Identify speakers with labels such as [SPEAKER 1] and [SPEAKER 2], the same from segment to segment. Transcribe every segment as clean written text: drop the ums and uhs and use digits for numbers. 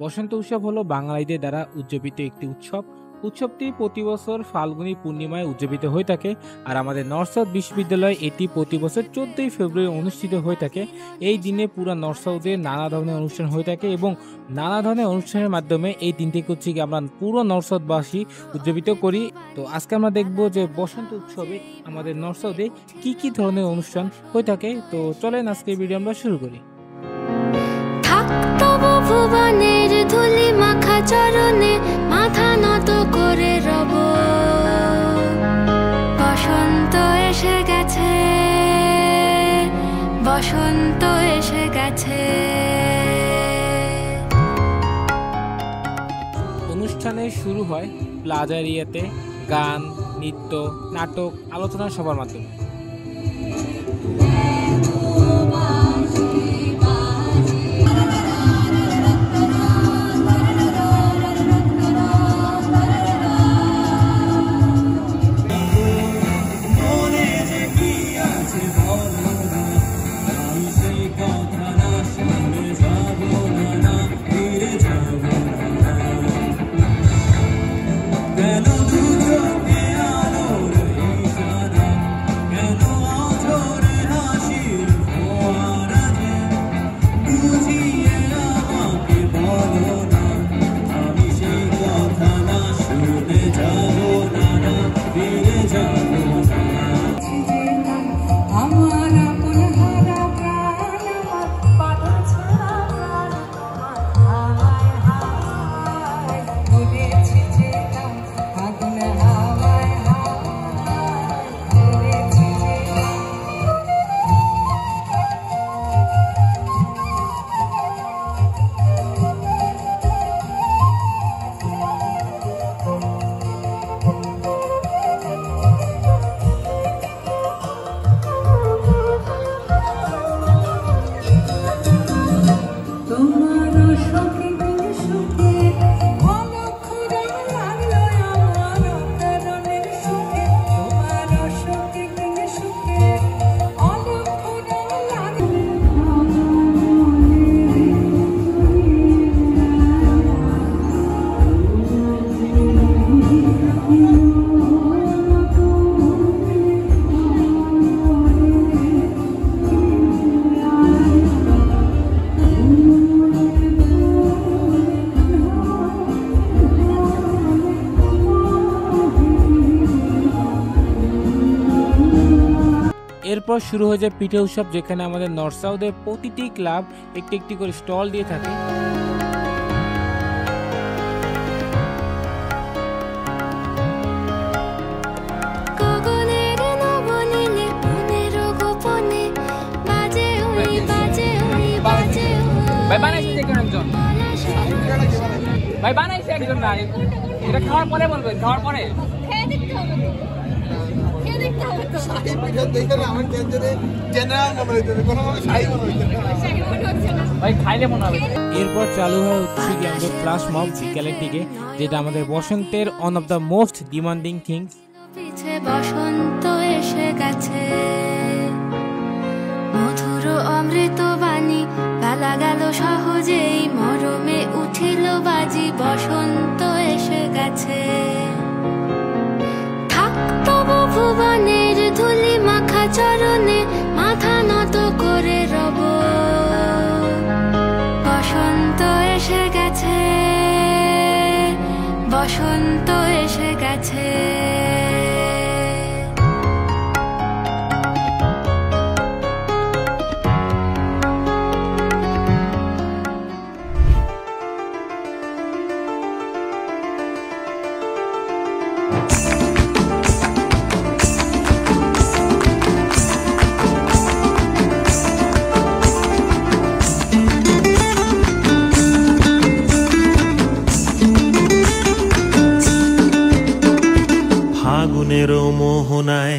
[SPEAKER 1] বসন্ত উৎসব হলো বাঙালিদের দ্বারা উদযাপিত একটি উৎসব। উৎসবটি প্রতি বছর ফাল্গুনী পূর্ণিমায় উদযাপিত হয়ে থাকে। আর আমাদের নর্থ সাউথ বিশ্ববিদ্যালয়ে এটি প্রতি বছর 14ই ফেব্রুয়ারি অনুষ্ঠিত হয়ে থাকে। এই দিনে পুরো নর্থ সাউথে নানা ধরনের অনুষ্ঠান হয়ে থাকে এবং নানা ধরনের অনুষ্ঠানের মাধ্যমে এই দিনটিকে হচ্ছে কি আমরা পুরো নর্থ সাউথবাসী উদযাপিত করি। তো আজকে আমরা দেখব যে বসন্ত উৎসবে আমাদের নর্থ সাউথে কি কি ধরনের অনুষ্ঠান হয়ে থাকে। তো চলেন আজকে ভিডিও আমরা শুরু করি।
[SPEAKER 2] ভুবনের ধুলি মাখা চরণে মাথা নত করে রব, বসন্ত এসে গেছে, বসন্ত এসে গেছে।
[SPEAKER 1] অনুষ্ঠানে শুরু হয় প্লাজা এরিয়াতে গান, নৃত্য, নাটক, আলোচনা সবার মাধ্যমে। এরপর শুরু হয়ে যায় পিঠে উৎসব, যেখানে আমাদের নর্থ সাউথের প্রতিটি ক্লাব একটি একটি করে স্টল দিয়ে থাকে।
[SPEAKER 3] ভাই বানাইছে একজন না, এটা খাওয়ার পরে বলবেন, খাওয়ার পরে
[SPEAKER 1] এরপর চালু হয় হচ্ছে কি আমাদের ফ্ল্যাশ মব বিকেলের দিকে, যেটা আমাদের বসন্তের one of the most demanding things.
[SPEAKER 2] বসন্ত এসে গেছে, মধুর অমৃত বাণী বেলা গেল সহজেই, মরমে উঠিল বাজি, বসন্ত এসে গেছে। ভুবনের ধুলি মাখা চরণে মাথা নত করে রব, বসন্ত এসে গেছে, বসন্ত এসে গেছে।
[SPEAKER 4] ফাগুনের মোহনায়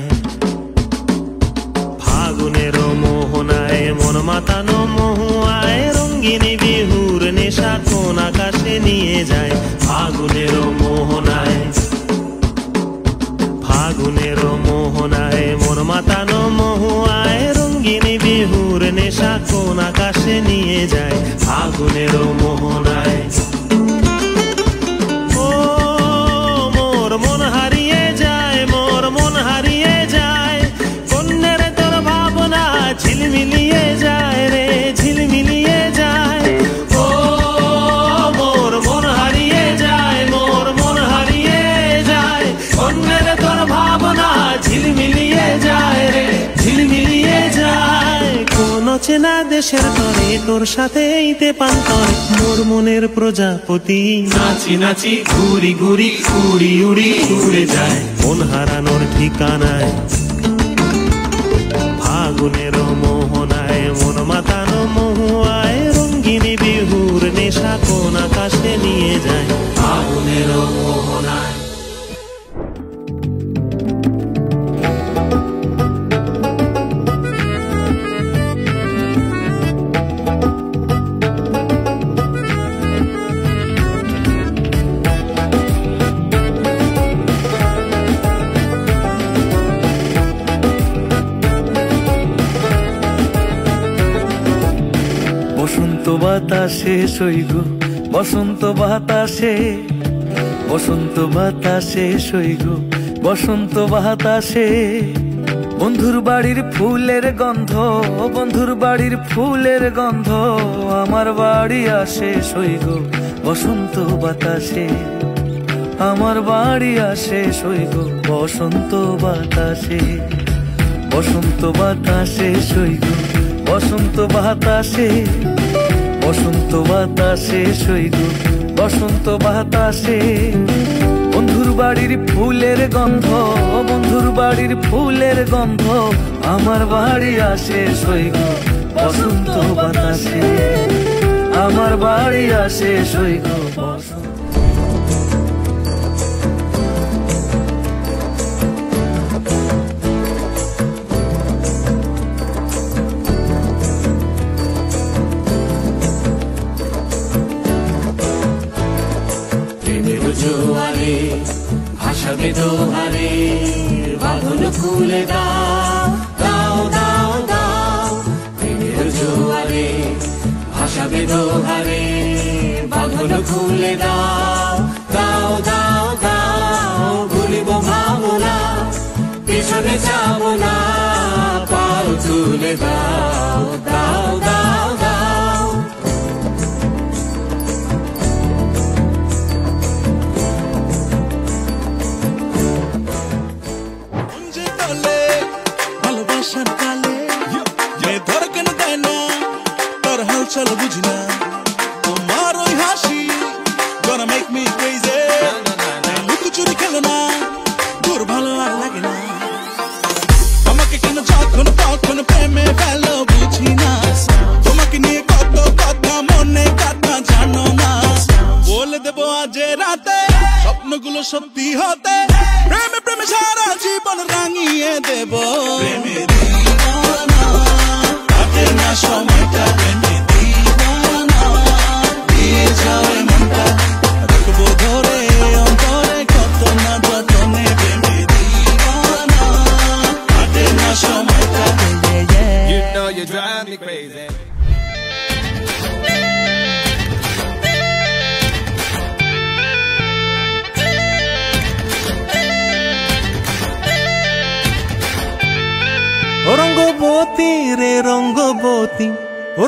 [SPEAKER 4] মন মাতানো মহুয়ায়, রঙ্গিনী বিহুর নেশা কোন আকাশে নিয়ে যায়। ফাগুনের মোহনায়, ফাগুনের মোহনায় মন মাতানো মহুয়ায়, রঙ্গিনী বিহুর নেশা কোন আকাশে নিয়ে যায়। ফাগুনের মোহনায় অচেনা দেশের তরে তোর সাথে এইতে পান্তরে মোর মনের প্রজাপতি নাচি নাচি ঘুরি ঘুরি উড়ি উড়ি উড়ে যায় মন হারানোর ঠিকানায় ফাগুনের মোহনায় মন মাতানো মহুয়ায় রঙ্গিনী বিহুর নেশা কোন আকাশে নিয়ে যায় ফাগুনের মোহনায়।
[SPEAKER 5] বসন্ত বাতাসে সইগ বসন্ত বাতাসে বসন্ত বাতাসে সইগ বসন্ত বাতাসে বন্ধুর বাড়ির ফুলের গন্ধ বন্ধুর বাড়ির ফুলের গন্ধ আমার বাড়ি আসে সইগ বসন্ত বাতাসে আমার বাড়ি আসে সইগ বসন্ত বাতাসে বসন্ত বাতাসে সইগ বসন্ত বাতাসে বসন্ত বাতাসে সইগ বসন্ত বাতাসে বন্ধুর বাড়ির ফুলের গন্ধ বন্ধুর বাড়ির ফুলের গন্ধ আমার বাড়ি আসে সইগ বসন্ত বাতাসে আমার বাড়ি আসে সইগ বসন্ত।
[SPEAKER 4] জোয়ারে ভাসাবে দোহারে বাঁধন খুলে দাও দাও দাও দাও প্রেমের জোয়ারে ভাসাবে দোহারে বাঁধন খুলে দাও দাও দাও দাও ভুলিব ভাবনা পিছনে যাব না পাল তুলে দাও দাও দাও দাও।
[SPEAKER 6] ভালোবাসার কালে যে ধরকেন দেয় না তোর হালচাল বুঝি না তোমার ওই হাসি gonna make me crazy লুকোচুরি খেলো না দূর ভালো আর লাগে না আমাকে কেন যখন তখন প্রেমে ফেলো বুঝি না তোমাকে নিয়ে কত কথা মনে কথা জানো না বলে দেবো আজ রাতে স্বপ্নগুলো সত্যি হতে প্রেমে প্রেমে সারা জীবন রাঙিয়ে দেব প্রেমে দিওয়ানা কাটে না সময়টা প্রেমে দিওয়ানা দিয়ে যাও মনটা রাখবো ধরে অন্তরে কত না যতনে প্রেমে দিওয়ানা কাটে না সময়টা
[SPEAKER 7] You know you drive me crazy.
[SPEAKER 4] Rangabati রে রঙ্গবতী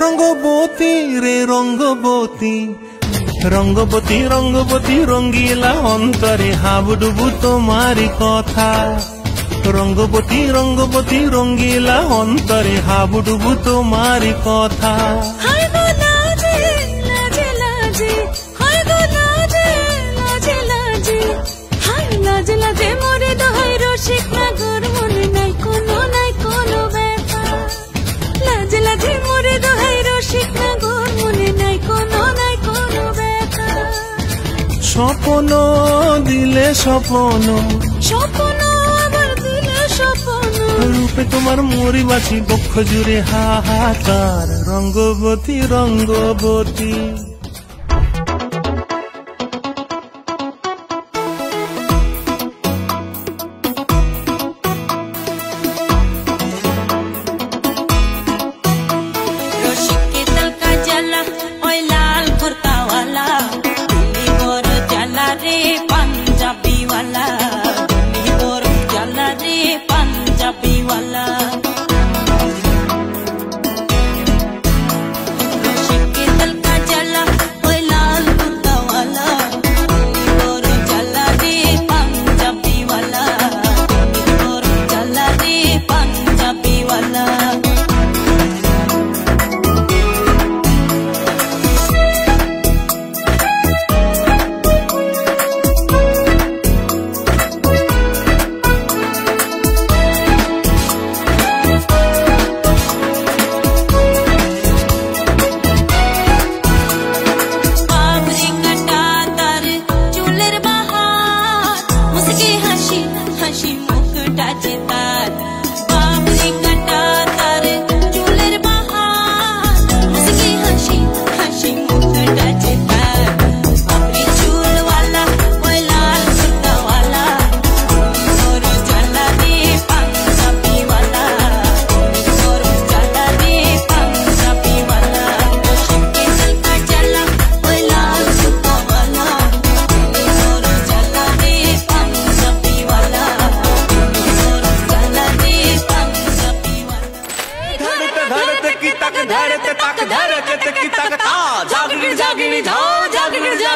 [SPEAKER 4] রঙ্গবতী রে রঙ্গবতী রঙ্গবতী রঙ্গবতী রঙ্গিলা অন্তরে হাবুডুবু তোমারি কথা রঙ্গবতী রঙ্গবতী রঙ্গিলা অন্তরে হাবুডুবু তোমারি কথা
[SPEAKER 2] হায় গো লাজে লাজে লাজে হায় গো লাজে লাজে লাজে হায় লাজে লাজে মোরে দোহাই রসিক নাগর মনে নাই কোনো ব্যথা লাজে লাজে মোরে দোহাই রসিক নাগর মনে নাই কোনো ব্যথা
[SPEAKER 4] স্বপ্ন দিলে স্বপ্ন
[SPEAKER 2] স্বপ্ন আবার দিলে স্বপ্ন
[SPEAKER 4] রূপে তোমার মরি বাসি বক্ষ জুড়ে হাহাকার রঙ্গবতী রঙ্গবতী
[SPEAKER 2] रसिक के दिल का जला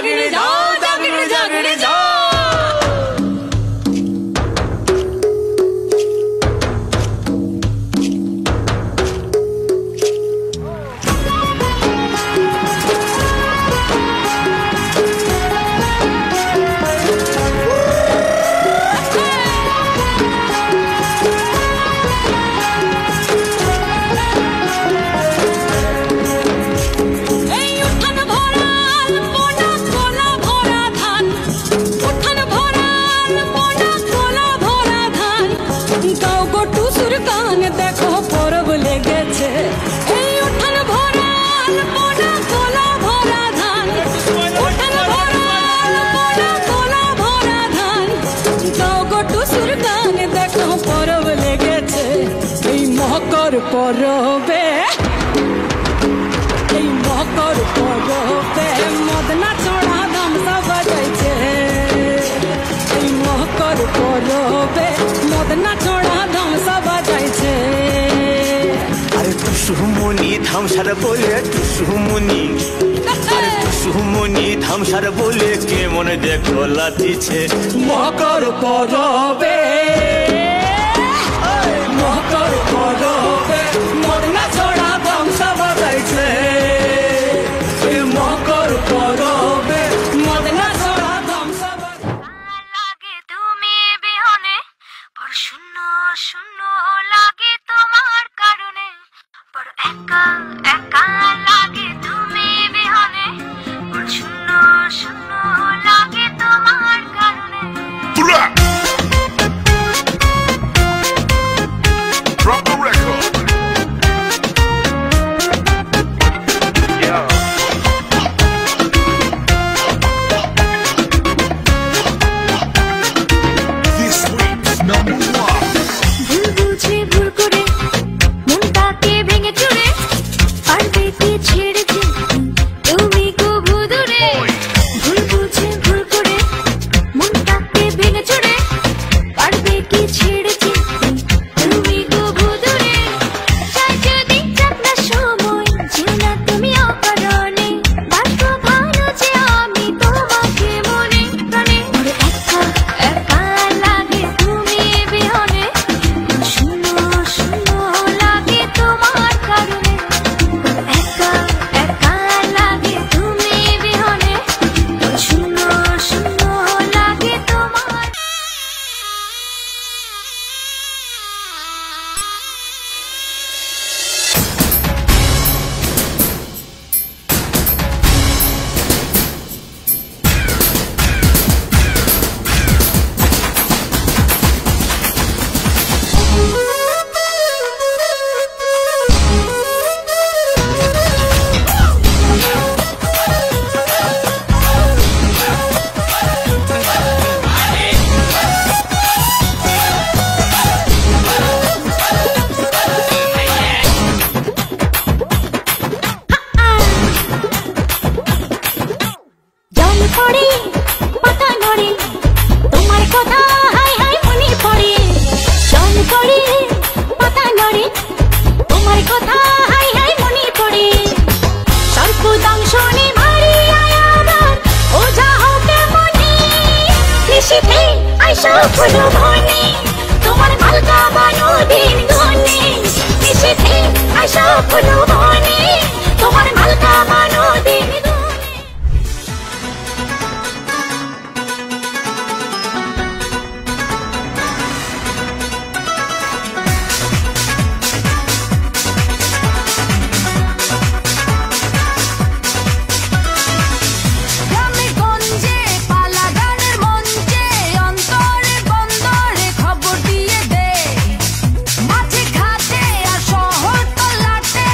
[SPEAKER 2] জাগিরে যাও জাগিরে জাগিরে যাও পরবে এই মকর পরবে মদনা চড়া ধামসা বাজাইছে এই মকর পরবে মদনা চড়া ধামসা বাজাইছে
[SPEAKER 8] আরে টুসুমনি ধামসার বলে টুসুমনি আরে টুসুমনি ধামসার বলে কে মনে দেখো লাতিছে
[SPEAKER 2] মকর পরবে মকর পরবে মদনা চড়া ধামসা বাজাইছে এই মকর পরবে মদনা চড়া ধামসা লাগে তুমি বিহনে বড় শূন্য শূন্য লাগে তোমার কারণে বড় একা একা লাগে তুমি বিহনে বড় শূন্য শূন্য লাগে তোমার কারণে
[SPEAKER 9] Drop the record. Yeah. This week's number one.
[SPEAKER 2] ভুল বুঝে ভুল করে মনটাকে ভেঙে চুরে পারবে কি ছেড়েছে তুমি কবু দূরে ভুল বুঝে ভুল করে মনটাকে ভেঙে চুরে পারবে কি ছেড়েছে তুমি কবু দূরে চাই যদি চাপনা সময় যেও না তুমি অকারণে বাসবো ভালো যে আমি তোমাকে মনে প্রাণে বড় একা একা লাগে তুমি বিহনে শূন্য শূন্য লাগে তোমার কারণে একা একা লাগে তুমি বিহনে শূন্য শূন্য লাগে তোমার জল পড়ে পাতা নড়ে তোমার কথা হাই হাই মনে পড়ে জল পড়ে পাতা নড়ে তোমার কথা হাই হাই মনে পড়ে সর্বদংশনে ভারী আয়াবার ওঝা হবে মনে নিশিতে আইসো ফুলো বনে তোমার মালকা বানো দিন গনে নিশিতে আইসো ফুলো বনে তোমার মালকা বানো দিন গ্রামে গঞ্জে পালা গানের মঞ্চে অন্তরে বন্দরে খবর দিয়ে দে মাঝে ঘাটে আর শহর তলাটে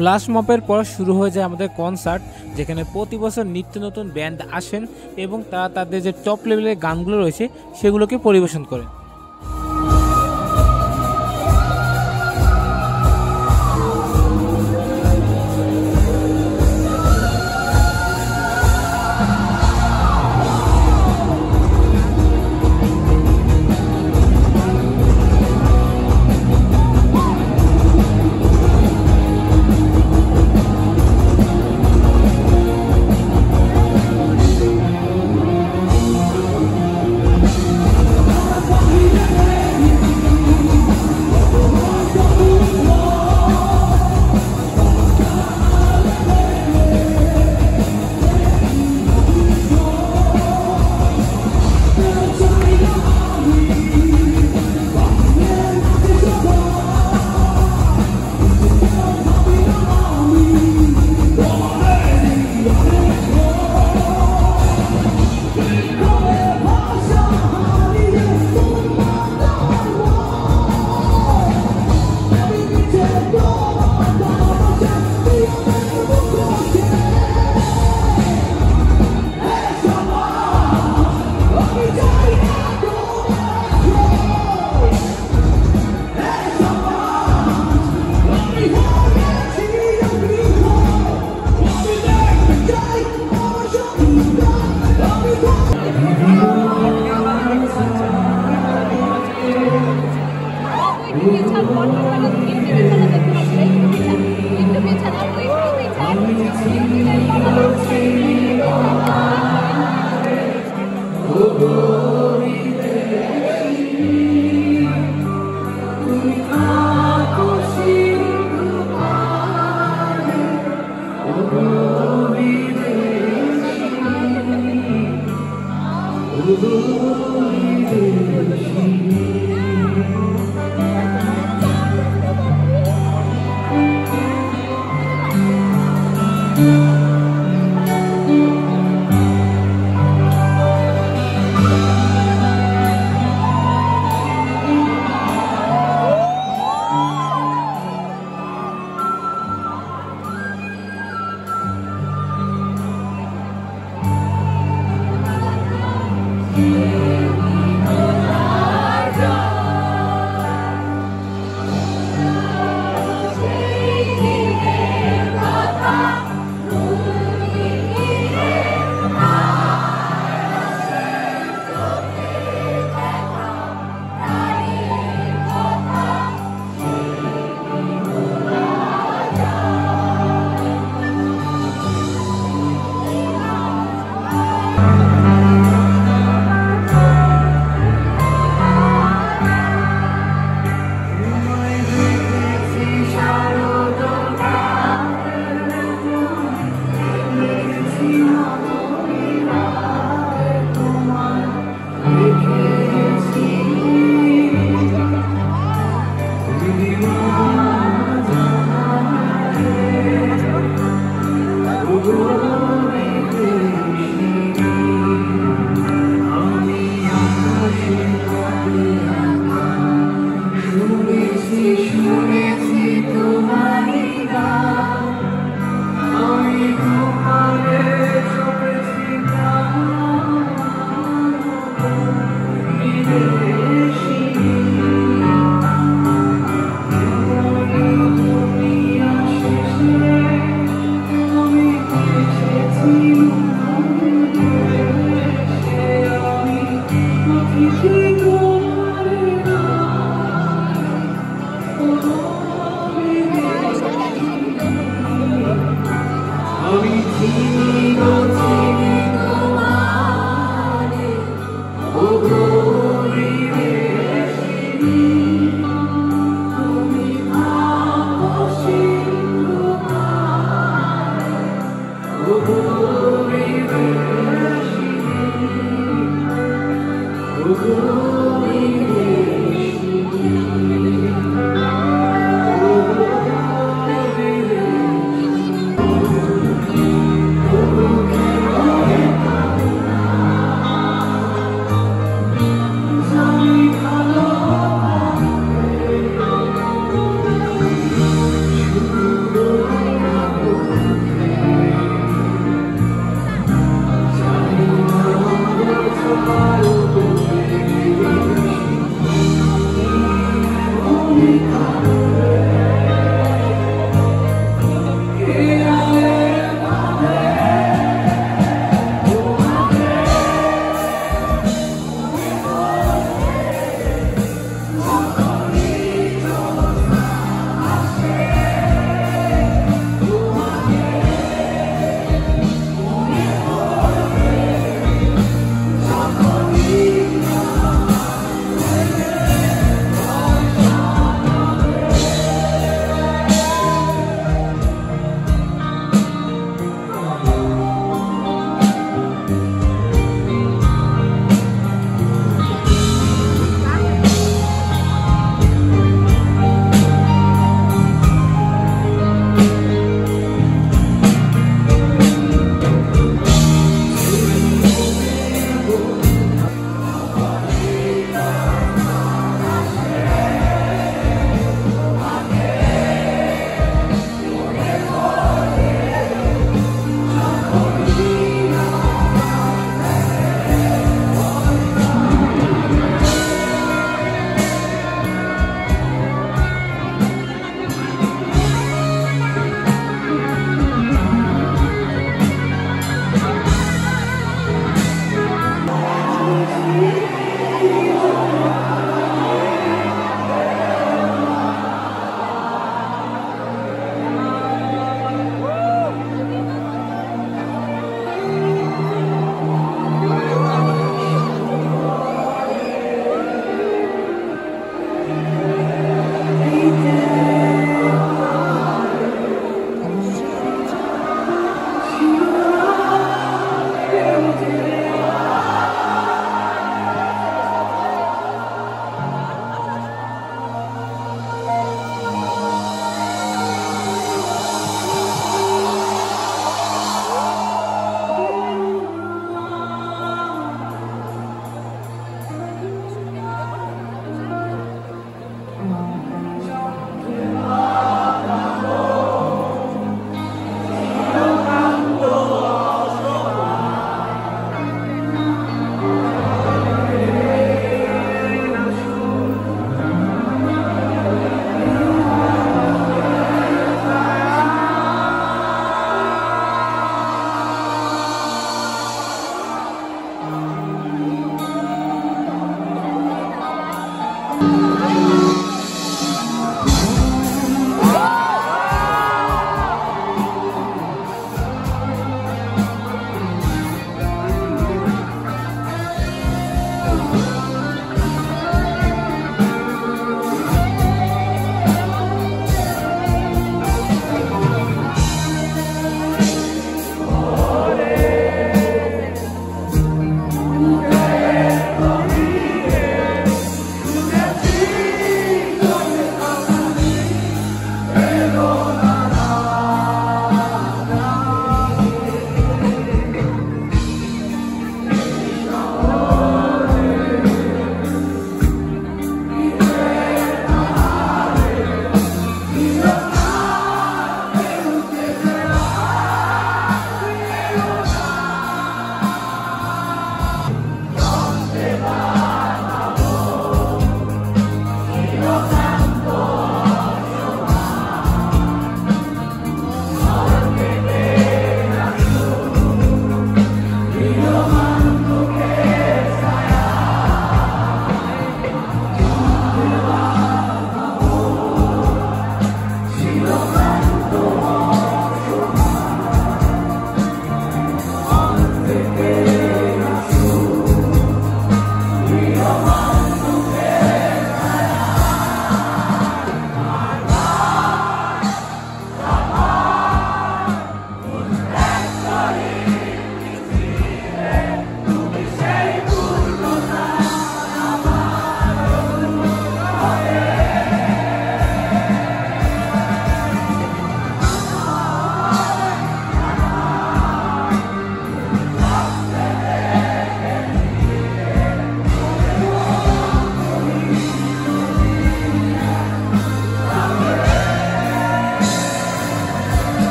[SPEAKER 1] ফ্ল্যাশ মবের পর শুরু হয়ে যায় আমাদের কনসার্ট, যেখানে প্রতি বছর নিত্য নতুন ব্যান্ড আসেন এবং তারা তাদের যে টপ লেভেলের গানগুলো রয়েছে সেগুলোকে পরিবেশন করেন।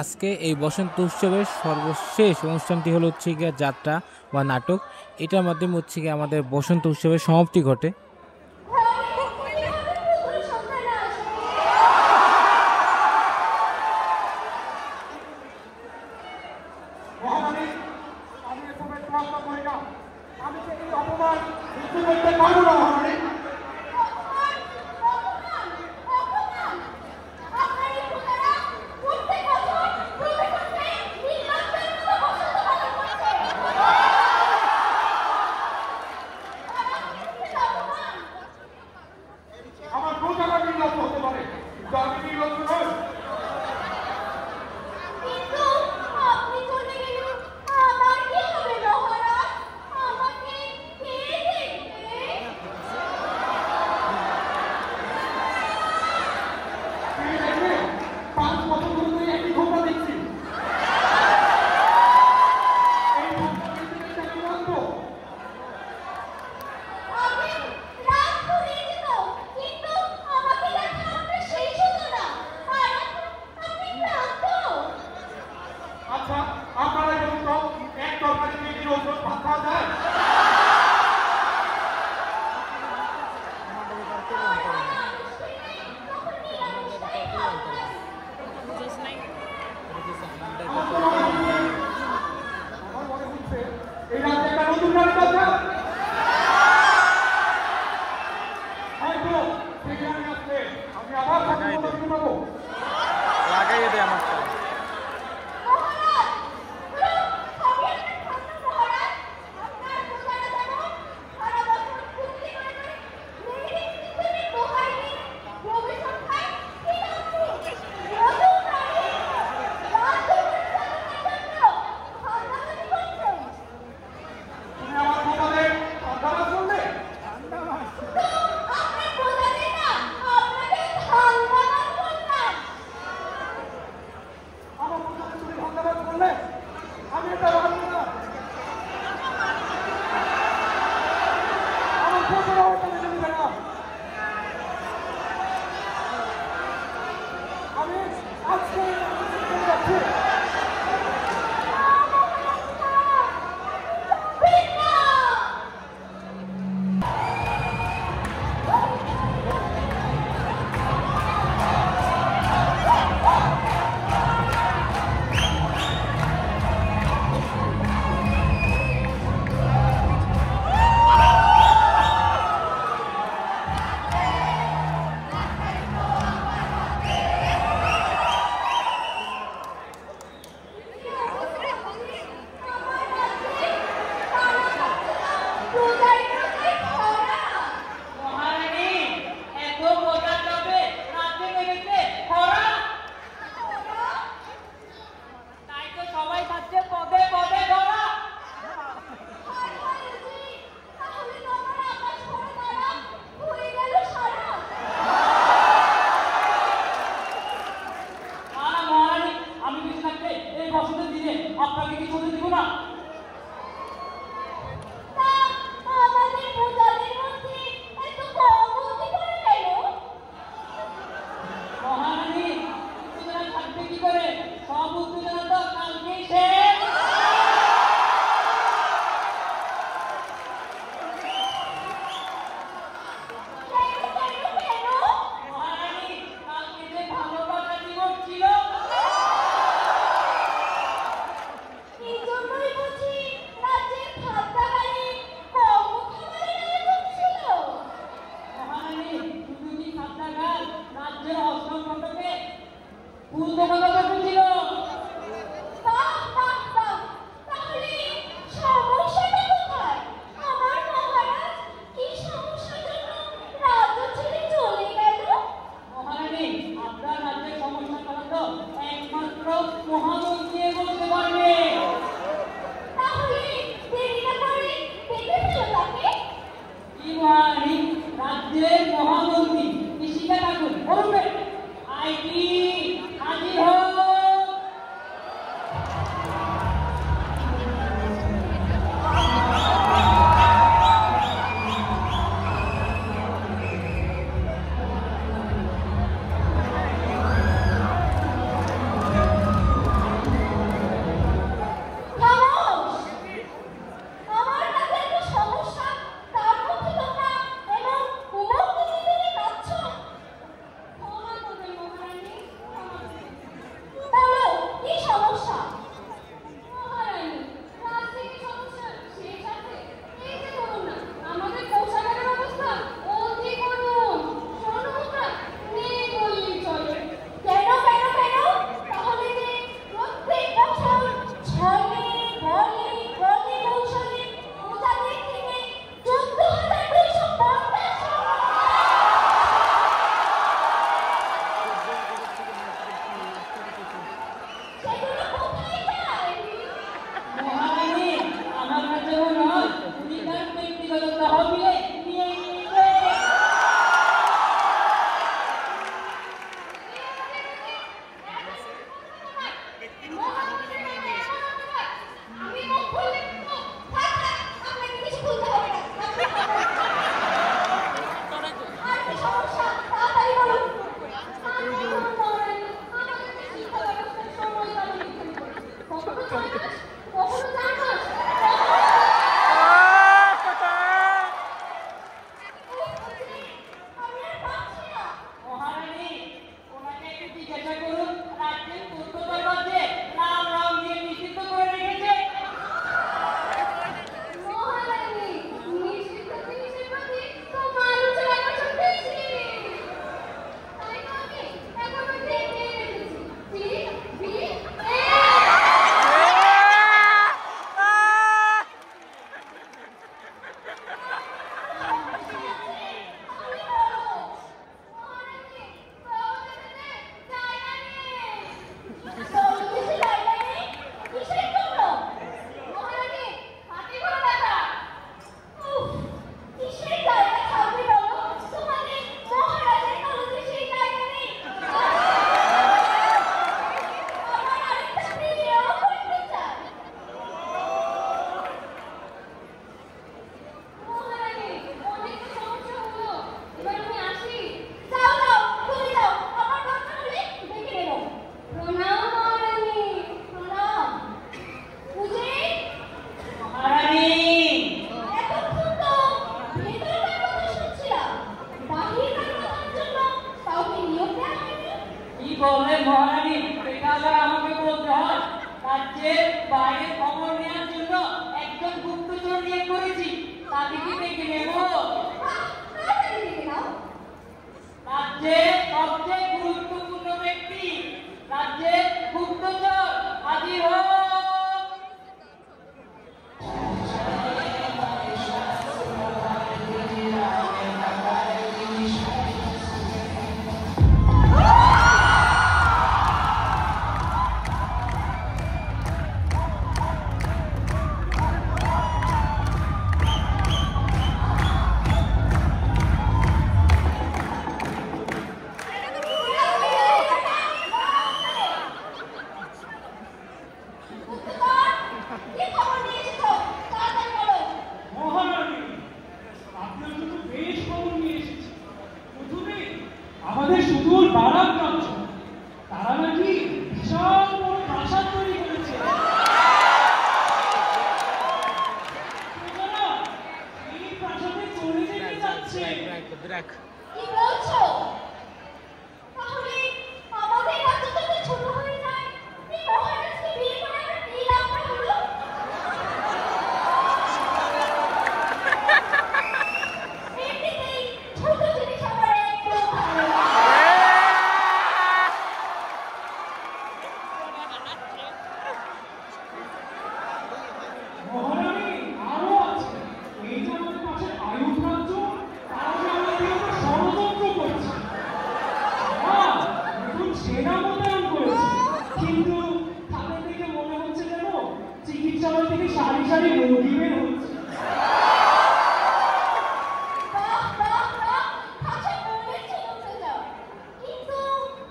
[SPEAKER 1] আজকে এই বসন্ত উৎসবের সর্বশেষ অনুষ্ঠানটি হলো হচ্ছে গিয়ে যাত্রা বা নাটক। এটার মাধ্যমে হচ্ছে গিয়ে আমাদের বসন্ত উৎসবের সমাপ্তি ঘটে।
[SPEAKER 10] মহামন্ত্রী কৃষিকা ঠাকুর আইটি হাজির হন। রাজ্যের বাইরে খবর নেওয়ার জন্য একজন গুপ্তচর নিয়োগ করেছি। তাকে কি ডেকে নেব? রাজ্যের সবচেয়ে গুরুত্বপূর্ণ ব্যক্তি, রাজ্যের গুপ্তচর হাজির হোক।
[SPEAKER 11] আমাদের সুদূর বারাক রাজ্য তারা নাকি বিশাল বড় প্রাসাদ তৈরি করেছে। এই প্রাসাদে চলে যেতে যাচ্ছে।
[SPEAKER 2] কি বলছো? তাহলে আমাদের রাজ্য যদি ছোট হয়ে যায়, এই মহারাজকে বিয়ে করে আমার কি লাভটা হলো? এমনিতেই ছোট জিনিস আমার একদম ভালো লাগে না।
[SPEAKER 11] মহারানী আরো আছে। এই যে আমাদের পাশে আয়ুধ রাজ্য, তারা যে আমাদের উপর ষড়যন্ত্র করছে। তারা নতুন সেনা মোতায়েন করেছে, কিন্তু তাদের দেখে মনে হচ্ছে যেন চিকিৎসালয় থেকে সারি সারি রোগী বের হচ্ছে।
[SPEAKER 2] বাহ বাহ বাহ, ভাষা বলেছে বলতে যাও। কিন্তু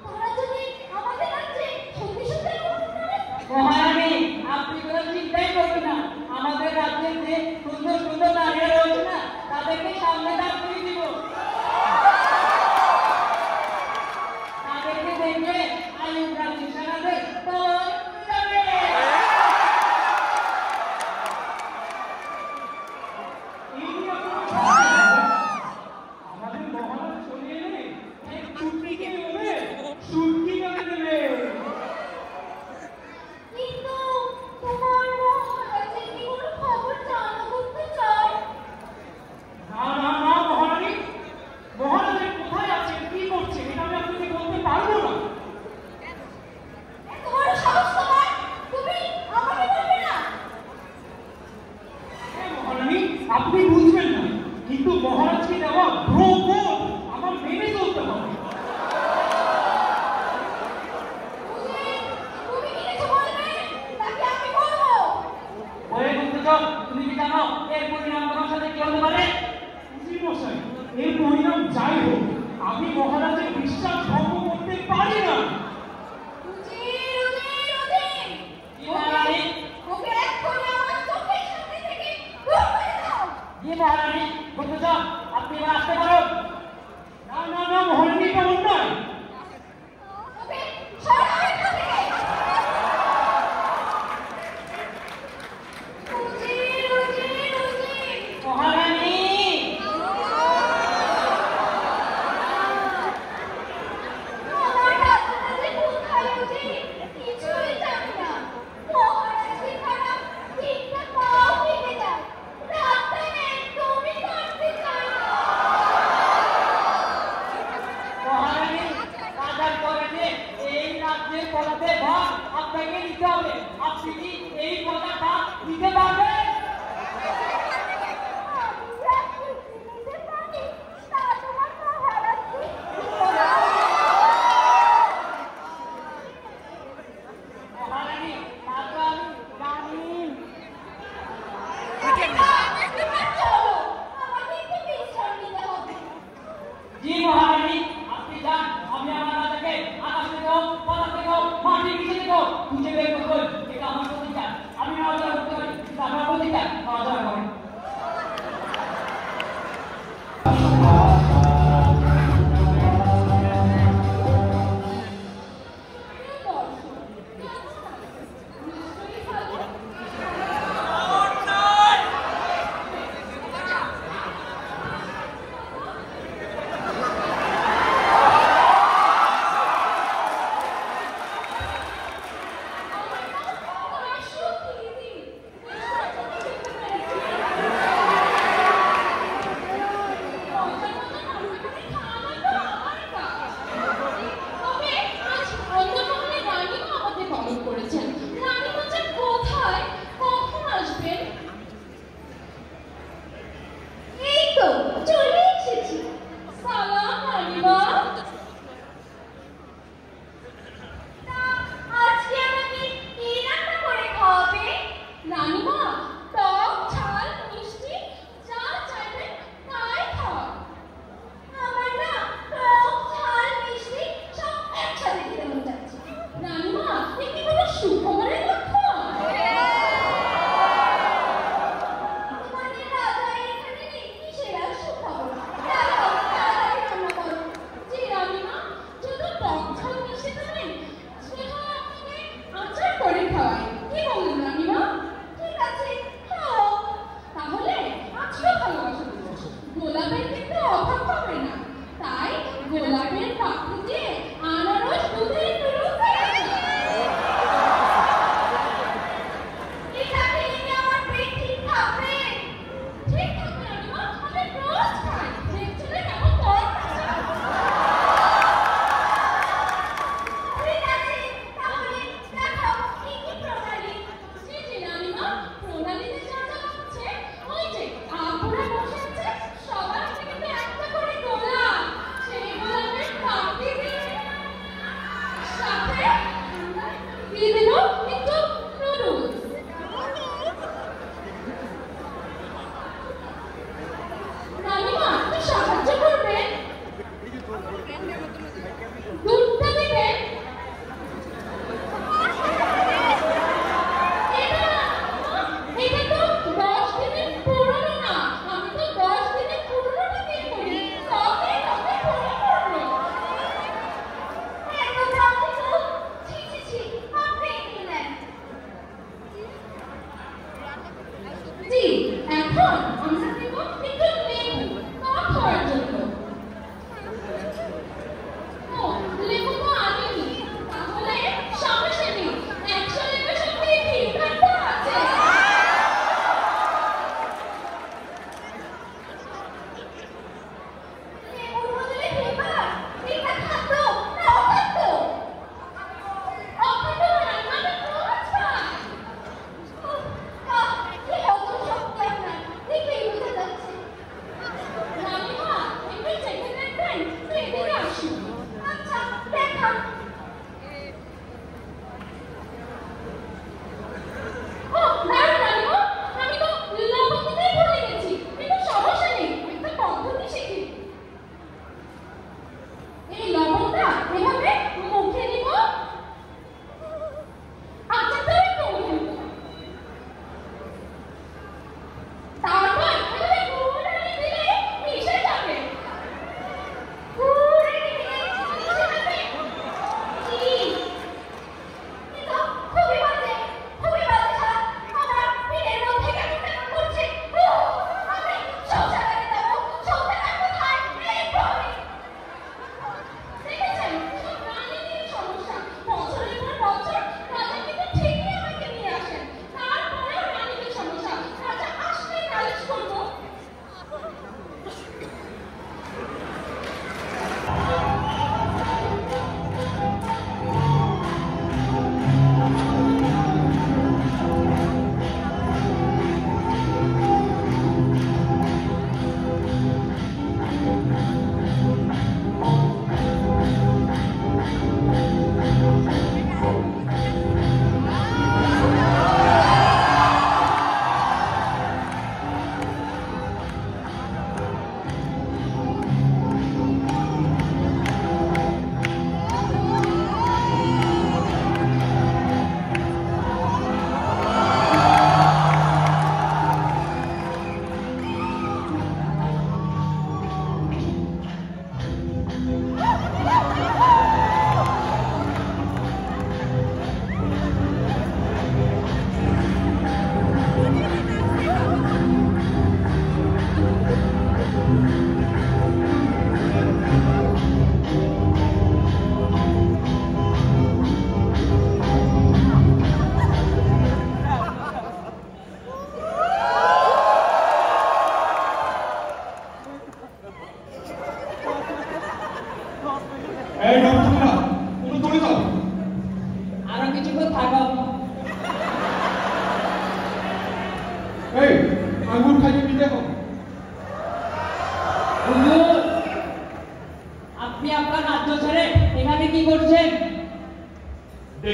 [SPEAKER 2] তারা যদি আমাদের রাজ্যে সত্যি সত্যি এরকম করে?
[SPEAKER 10] মহারানী, আপনি কোনো চিন্তাই করবেন না। আমাদের রাজ্যের যে সুন্দর সুন্দর নারীরা রয়েছে না, তাদেরকে সামনে দাঁড় করিয়ে দিব। তাদেরকে দেখলে আয়ুব রাজ্যের সেনাদের তলোয়ার যাবে।
[SPEAKER 11] এই নিয়ে আপনারা আমাদের মহারাজ চলে এলে এক চুটকিকে বলে সুটকি গানে দেবে।
[SPEAKER 2] কিন্তু তোমার মহারাজের কি কোনো খবর জানা করতে চাও?
[SPEAKER 11] না না না মহারানী, মহারাজের কোথায় আছেন, কি করছেন, এটা আমি আপনাকে বলতে পারবো না।
[SPEAKER 2] এত বড় সাহস তোমার, তুমি আমাকে বলবে না?
[SPEAKER 11] হ্যাঁ মহারানী, আপনি বুঝবেন না, কিন্তু মহারাজকে দেওয়া ব্রোকোড আমার মেনে চলতে হবে।
[SPEAKER 2] তুমি কি কিছু বলবে নাকি আমি বলবো?
[SPEAKER 10] ওরে গুপ্তচর, তুমি কি জানো এর পরিণাম তোমার সাথে কি হতে পারে?
[SPEAKER 11] জি মশাই, এর পরিণাম যাই হোক, আমি মহারাজের বিশ্বাস ভঙ্গ করতে পারি না।
[SPEAKER 10] কি মহারানী?
[SPEAKER 2] ওকে এক্ষুনি আমার চোখের সামনে থেকে দূর করে দাও।
[SPEAKER 10] জি মহারানী। গুপ্তচর, আপনি এবার আসতে পারুন।
[SPEAKER 11] না না না মহারানী, এটা অন্যায়।
[SPEAKER 2] ওকে সরাও এখান থেকে।
[SPEAKER 10] মহারানী,
[SPEAKER 2] আমার রাজ্যটা যে কোথায় বুঝি কিছুই জানি না। মহারাজকে খারাপ ঠিকটা পাও কেটে যায়, রাতটা একদমই কাটতে চায় না।
[SPEAKER 10] মহারানী, রাজার পরে এই রাজ্যের পদাতে ভাগ আপনাকে নিতে হবে। আপনি কি এই পদা ভাগ দিতে পারবেন?
[SPEAKER 2] আমি রাজ্যে নিতে পারি, তা তোমার মহারাজকে দিতে না।
[SPEAKER 10] মহারানী, তা তো আমি জানি।
[SPEAKER 2] চলো, আমাকে একটু বিশ্রাম নিতে হবে।
[SPEAKER 10] জি মহারানী, আপনি যান। আমি আমার রাজাকে আকাশ থেকে হোক, পদার্থ থেকে হোক, মাটির নিচে থেকে হোক খুঁজে বের করবো। এটা আমার প্রতিজ্ঞা। আমি রাজা হতে পারি,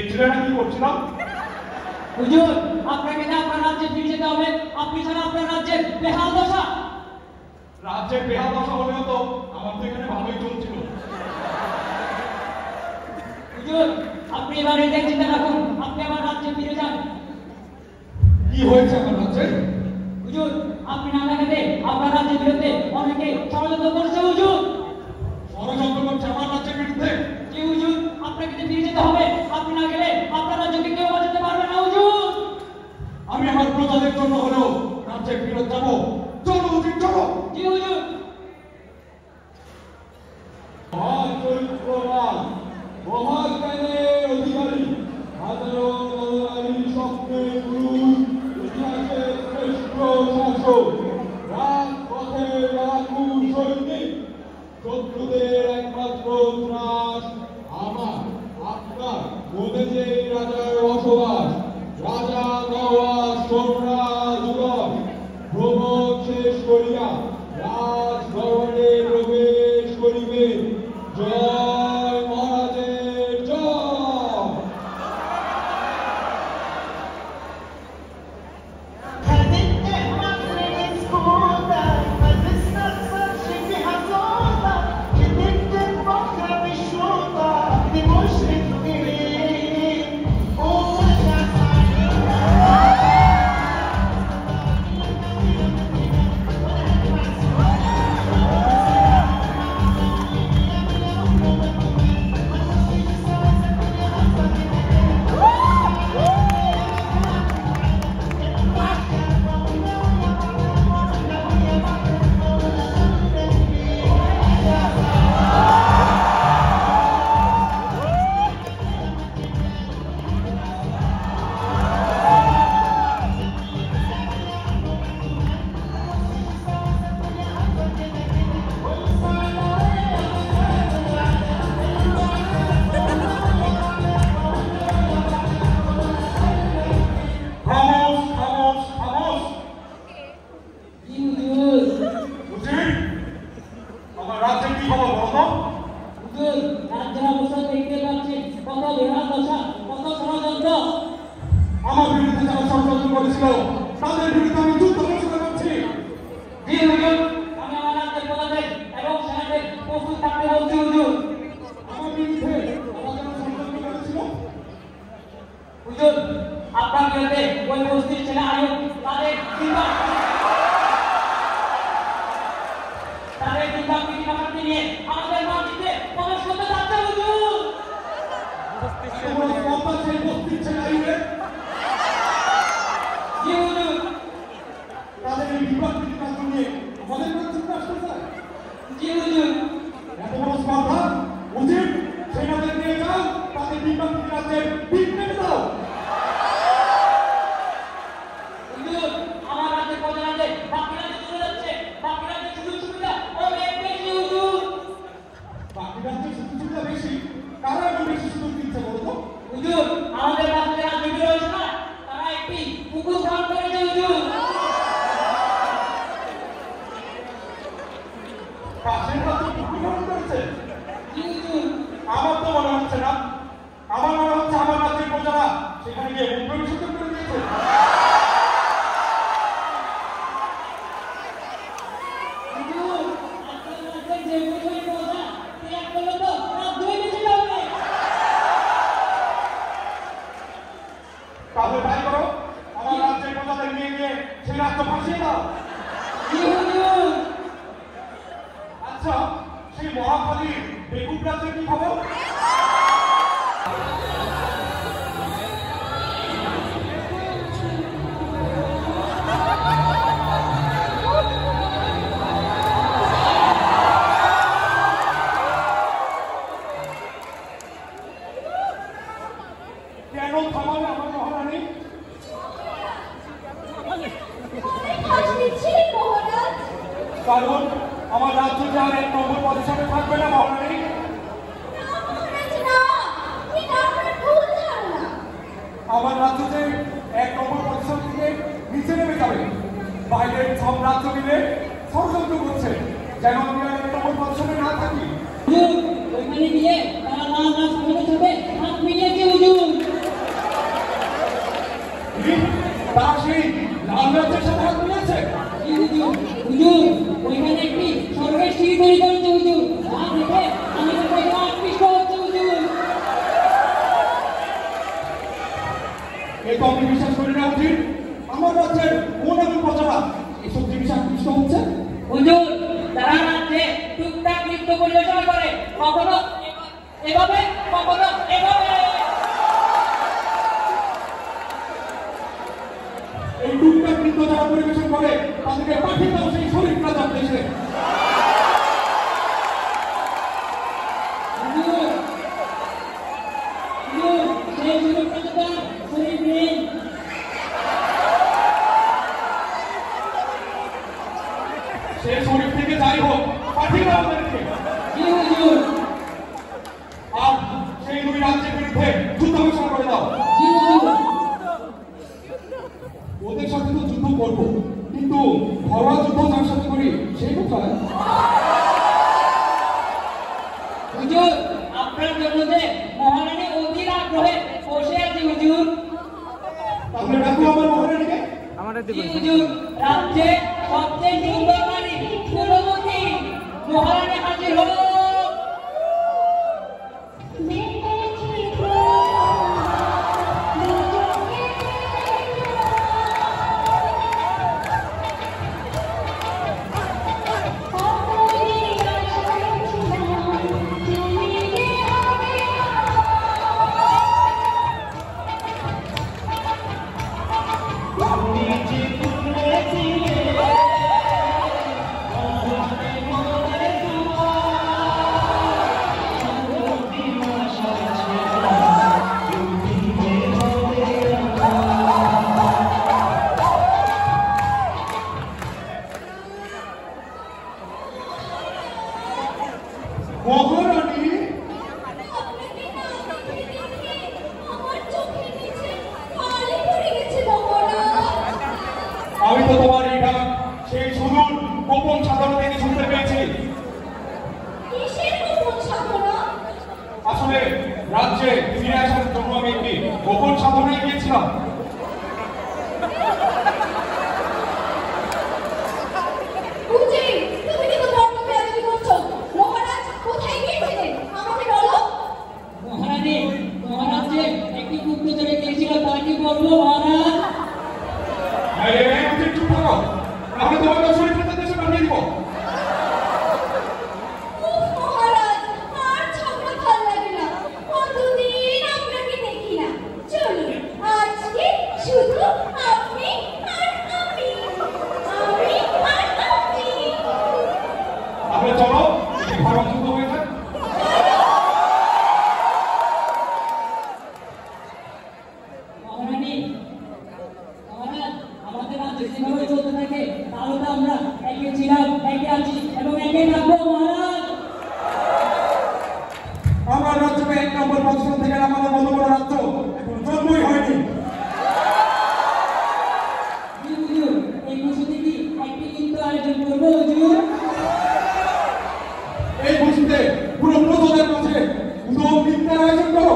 [SPEAKER 11] দেখছিলেন না কি করছিলাম?
[SPEAKER 10] হুজুর, আপনাকে না আপনার রাজ্যে ফিরে যেতে হবে। আপনি ছাড়া আপনার রাজ্যের বেহাল দশা।
[SPEAKER 11] রাজ্যের বেহাল দশা হলেও তো আমার তো এখানে ভালোই চলছিল।
[SPEAKER 10] হুজুর, আপনি এবারে চিন্তা রাখুন, আপনি আমার রাজ্যে ফিরে যান।
[SPEAKER 11] কি হয়েছে আমার রাজ্যে?
[SPEAKER 10] হুজুর, আপনি না দেখাতে আপনার রাজ্যের বিরুদ্ধে অনেকে ষড়যন্ত্র করছে। হুজুর,
[SPEAKER 11] ষড়যন্ত্র করছে আমার রাজ্যের বিরুদ্ধে?
[SPEAKER 10] জি হুজুর, আপনাকে যে ফিরে যেতে হবে। আপনি না গেলে আপনার রাজ্যকে কেউ বাঁচাতে পারবে না। হুজুর,
[SPEAKER 11] আমি আমার প্রজাদের জন্য হলেও রাজ্যে ফিরত যাবো। চলো উচিত, চলো।
[SPEAKER 10] জি হুজুর।
[SPEAKER 11] মহান চরিত্রবান, মহান জ্ঞানের অধিকারী, হাজারো নরনারীর স্বপ্নের পুরুষ, ইতিহাসের শ্রেষ্ঠ শাসক, রাজপথে লড়াকু সৈনিক, শত্রুদের একমাত্র ত্রাস আমার আপনার মনে যে রাজার বসবাস। রাজা নওয়াজ সোমরাজ উদয় ভ্রমণ শেষ করিয়া রাজভবনে প্রবেশ করিবেন। জয় মহারাজের জয়। আমার বিরুদ্ধে যারা ষড়যন্ত্র করেছিল তাদের বিরুদ্ধে আমি যুদ্ধ ঘোষণা করছি।
[SPEAKER 10] জি হুজুর, আমি আমার রাজ্যের প্রজাদের এবং সেনাদের প্রস্তুত থাকতে বলছি। হুজুর,
[SPEAKER 11] আমার বিরুদ্ধে তারা যারা ষড়যন্ত্র করেছিল,
[SPEAKER 10] হুজুর, আপনার বিরুদ্ধে ওই বস্তির ছেলে আয়ুব তাদের পিঠি নিয়ে আমাদের মাটিতে প্রবেশ করতে চাচ্ছে। হুজুর,
[SPEAKER 11] সেই বস্তির ছেলে আইবে
[SPEAKER 10] জি হুজুর,
[SPEAKER 11] তাদের এই বিপদ কাজ নিয়ে আমাদের কাছে চিন্তা আসতেছে।
[SPEAKER 10] জি হুজুর,
[SPEAKER 11] এত বড় স্পর্ধা উচিত সেনাদের নিয়ে যাও, তাদের বিপদ কাজের পিঠ মেরে দাও।
[SPEAKER 10] হুজুর, আমার রাজ্যের প্রজারা বাকি রাজ্যে চলে যাচ্ছে। বাকি রাজ্যের সুযোগ সুবিধা অনেক বেশি। হুজুর,
[SPEAKER 11] বাকি রাজ্যের সুযোগ সুবিধা বেশি? কারা এত বেশি সুযোগ দিচ্ছে বলো তো?
[SPEAKER 10] হুজুর, আমাদের রাজ্যের রাজনীতি রয়েছে না, তারা একটি পুকুর খনন করেছে। হুজুর,
[SPEAKER 11] পাশের রাজ্যে পুকুর খনন করেছে?
[SPEAKER 10] জি হুজুর,
[SPEAKER 11] আমার তো মনে হচ্ছে না। আমার মনে হচ্ছে আমার রাজ্যের প্রজারা সেখানে গিয়ে মুখ বিসর্জন করে দিয়েছে।
[SPEAKER 10] হুজুর, আপনার রাজ্যের যে বিষয় প্রজা ত্যাগ করলে তো রাজ্যই বেঁচে যাবে।
[SPEAKER 11] তাহলে তাই করো, আমার রাজ্যের প্রজাদের নিয়ে গিয়ে সেই রাজ্য ভাসিয়ে দাও।
[SPEAKER 10] জি হুজুর,
[SPEAKER 11] আচ্ছা, সেই মহাকালীর বেকুব রাজ্যের কি খবর? কেন থামালে আমার মহারানী? কারণ আমার রাজ্য যে আর 1 নম্বর পজিশনে থাকবে না মহারানী। আমার রাজ্য যে 1 নম্বর পজিশন থেকে নিচে নেমে যাবে। বাইরের সব রাজ্য মিলে ষড়যন্ত্র করছে যেন আমি আর 1 নম্বর পজিশনে না থাকি।
[SPEAKER 10] হুজুর, ওইখানে গিয়ে তারা লাল রাজ ক্ষমতা হবে হাত মিলিয়েছে। হুজুর,
[SPEAKER 11] সাম্রাজ্যের সাথে হাত মিলিয়েছে।
[SPEAKER 10] হুজুর ওইখানে একটি স্বর্গের সিঁড়ি তৈরি করেছে হুজুর, যা দেখে আমি তো দেখে আকৃষ্ট হচ্ছে হুজুর।
[SPEAKER 11] এই তো আমি বিশ্বাস করি না উচিত। আমার রাজ্যের কোন আমি প্রজারা এসব জিনিস আকৃষ্ট হচ্ছে?
[SPEAKER 10] হুজুর তারা রাজ্যে টুকটাক নৃত্য পরিবেশন করে, কখনো এভাবে কখনো এভাবে।
[SPEAKER 11] এই টুকটাক নৃত্য যারা পরিবেশন করে তাদেরকে পাঠিয়ে দাও সেই শরীর রাজার দেশে।
[SPEAKER 10] সেই সুযোগটা তো তার শরীর নেই।
[SPEAKER 11] সেই শরীর থেকে যাই হোক পাঠিয়ে দাও ওদেরকে।
[SPEAKER 10] জি হুজুর।
[SPEAKER 11] আর সেই দুই রাজ্যের বিরুদ্ধে যুদ্ধ ঘোষণা করে দাও।
[SPEAKER 10] জি হুজুর।
[SPEAKER 11] ওদের সাথে তো যুদ্ধ করবো, কিন্তু ঘরোয়া যুদ্ধ যার সাথে করি সেই কোথায়?
[SPEAKER 10] হুজুর আপনার জন্য যে মহারানী অধীর আগ্রহে বসে আছে হুজুর।
[SPEAKER 11] তাহলে ডাকো আমার মহারানীকে।
[SPEAKER 10] জি হুজুর, রাজ্যে সবচেয়ে সুন্দর নারী গুণবতী মহারানী হাজির হোক।
[SPEAKER 11] মহারানী আমি তো তোমার এই ডাক সেই সুদূর গোপন সাধনা থেকে শুনতে পেয়েছি। আসলে রাজ্যে ফিরে আসার জন্য আমি একটি গোপন সাধনায় গিয়েছিলাম।
[SPEAKER 10] মহারানী মহারাজ্যে একটি গুপ্তচরে গিয়েছিল, তা কি বলবো মহারাজ?
[SPEAKER 11] চুপ থাকো, আমি তোমাকে শরীরের দেশে পাঠিয়ে দিব। তাহলে চলো ঘরোয়া যুদ্ধ হয়ে যাক।
[SPEAKER 10] মহারানী মহারাজ, আমাদের রাজ্যে যেভাবে চলতে থাকে তাহলে তো আমরা একে ছিলাম, একে আছি এবং একে থাকবো মহারাজ।
[SPEAKER 11] আমার রাজ্যকে 1 নম্বর পজিশন থেকে আমাদের মতো বড় রাজ্য এখন জন্মই হয়নি।
[SPEAKER 10] জি হুজুর, এই খুশিতে কি একটি নৃত্য আয়োজন করবো হুজুর?
[SPEAKER 11] এই খুশিতে পুরো প্রজাদের মাঝে উদম নৃত্যের আয়োজন করো।